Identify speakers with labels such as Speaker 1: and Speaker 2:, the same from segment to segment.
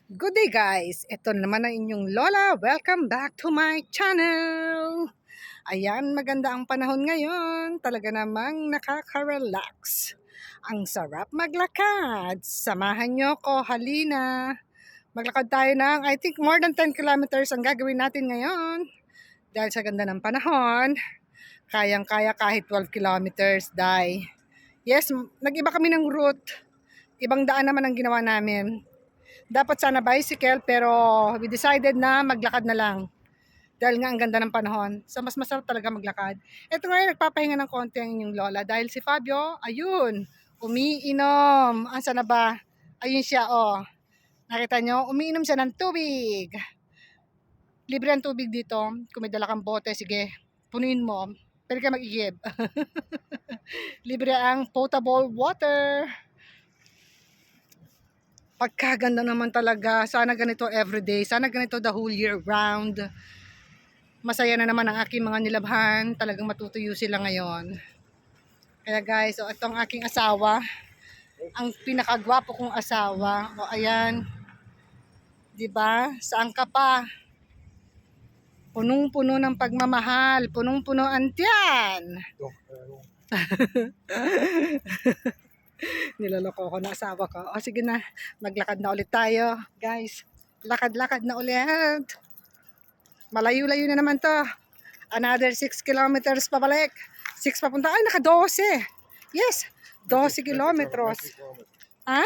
Speaker 1: Good day guys! Ito naman ang inyong Lola. Welcome back to my channel! Ayan, maganda ang panahon ngayon. Talaga namang nakaka-relax. Ang sarap maglakad. Samahan nyo ko, halina. Maglakad tayo ng, I think, more than 10 kilometers ang gagawin natin ngayon. Dahil sa ganda ng panahon, kayang-kaya kahit 12 kilometers, day. Yes, nag-iba kami ng route. Ibang daan naman ang ginawa namin. Dapat sana bicycle pero we decided na maglakad na lang. Dahil nga ang ganda ng panahon. So mas masarap talaga maglakad. Ito ngayon nagpapahinga ng konti ang inyong lola. Dahil si Fabio, ayun, umiinom. Asa na ba? Ayun siya, oh. Nakita nyo? Umiinom siya ng tubig. Libre ang tubig dito. Kung may dala kang bote, sige, punuin mo. Pwede ka mag-igib. Libre ang potable water. Pagkaganda naman talaga. Sana ganito everyday. Sana ganito the whole year round. Masaya na naman ang aking mga nilabhan. Talagang matutuyo sila ngayon. Kaya guys, ito ang aking asawa. Ang pinakagwapo kong asawa. O ayan. Diba? Saan ka pa? Punong-puno ng pagmamahal. Punong-puno ang tiyan. Niloloko ko na asawa ko. O sige na, maglakad na ulit tayo. Guys, lakad-lakad na ulit. Malayo-layo na naman to. Another 6 kilometers pabalik. 6 papunta. Ay, naka 12. Yes, 12 kilometers. Ha?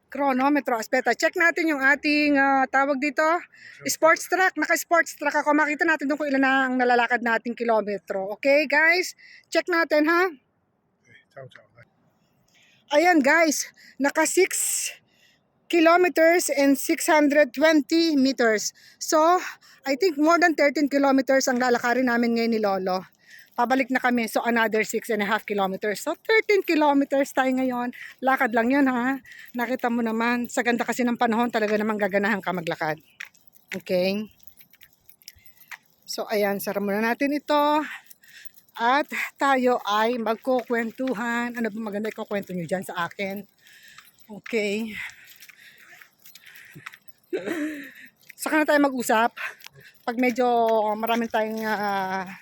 Speaker 1: Chronometro. Aspeta, check natin yung ating tawag dito. Sports track. Naka-sports track ako. Makita natin doon kung ilan na ang nalalakad nating kilometro. Okay, guys? Check natin, ha?
Speaker 2: Ciao, ciao.
Speaker 1: Ayan guys, naka 6 kilometers and 620 meters. So, I think more than 13 kilometers ang lalakarin namin ngayon ni Lolo. Pabalik na kami, so another 6.5 kilometers. So, 13 kilometers tayo ngayon. Lakad lang yan ha. Nakita mo naman, sa ganda kasi ng panahon, talaga namang gaganahan ka maglakad. Okay? So, ayan, sara muna natin ito. At tayo ay magkukwentuhan. Ano ba maganda ikukwento nyo dyan sa akin? Okay. Saka na tayo mag-usap. Pag medyo maraming tayong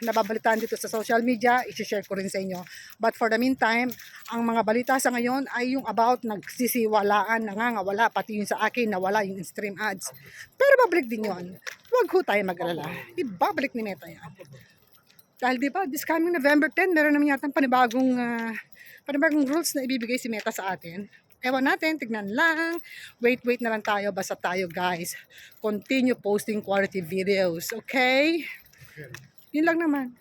Speaker 1: nababalitaan dito sa social media, i-share ko rin sa inyo. But for the meantime, ang mga balita sa ngayon ay yung about nagsisiwalaan, nangangawala, pati yung sa akin, nawala yung stream ads. Pero babalik din yun. Huwag ho tayo mag-alala. Ibabalik ni Meta yan. Dahil di ba, this coming November 10, meron naman yata panibagong rules na ibibigay si Meta sa atin. Ewan natin, tignan lang. Wait na lang tayo. Basta tayo guys. Continue posting quality videos. Okay? Yun lang naman.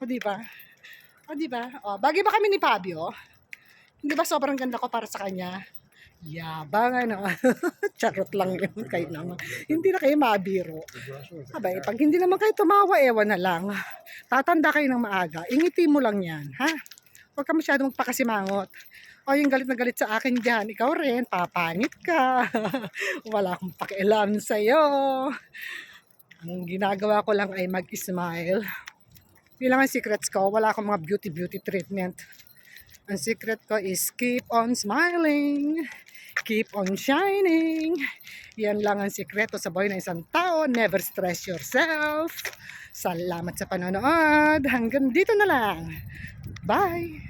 Speaker 1: O diba? O diba? O, bagay ba kami ni Fabio? Hindi ba sobrang ganda ko para sa kanya? Yabang ano. Charot lang yun kayo naman. Hindi na kayo mabiro. Abay, pag hindi naman kayo tumawa, ewan na lang. Tatanda kayo ng maaga. Ingiti mo lang yan, ha? Huwag ka masyadong magpakasimangot. O yung galit na galit sa akin dyan, ikaw rin, papangit ka. Wala akong pakialam sa'yo. Ang ginagawa ko lang ay mag-smile. Yun lang ang secrets ko. Wala akong mga beauty treatment. Ang secret ko is keep on smiling. Keep on shining. Yan lang ang sikreto sa buhay ng isang tao. Never stress yourself. Salamat sa panonood. Hanggang dito na lang. Bye!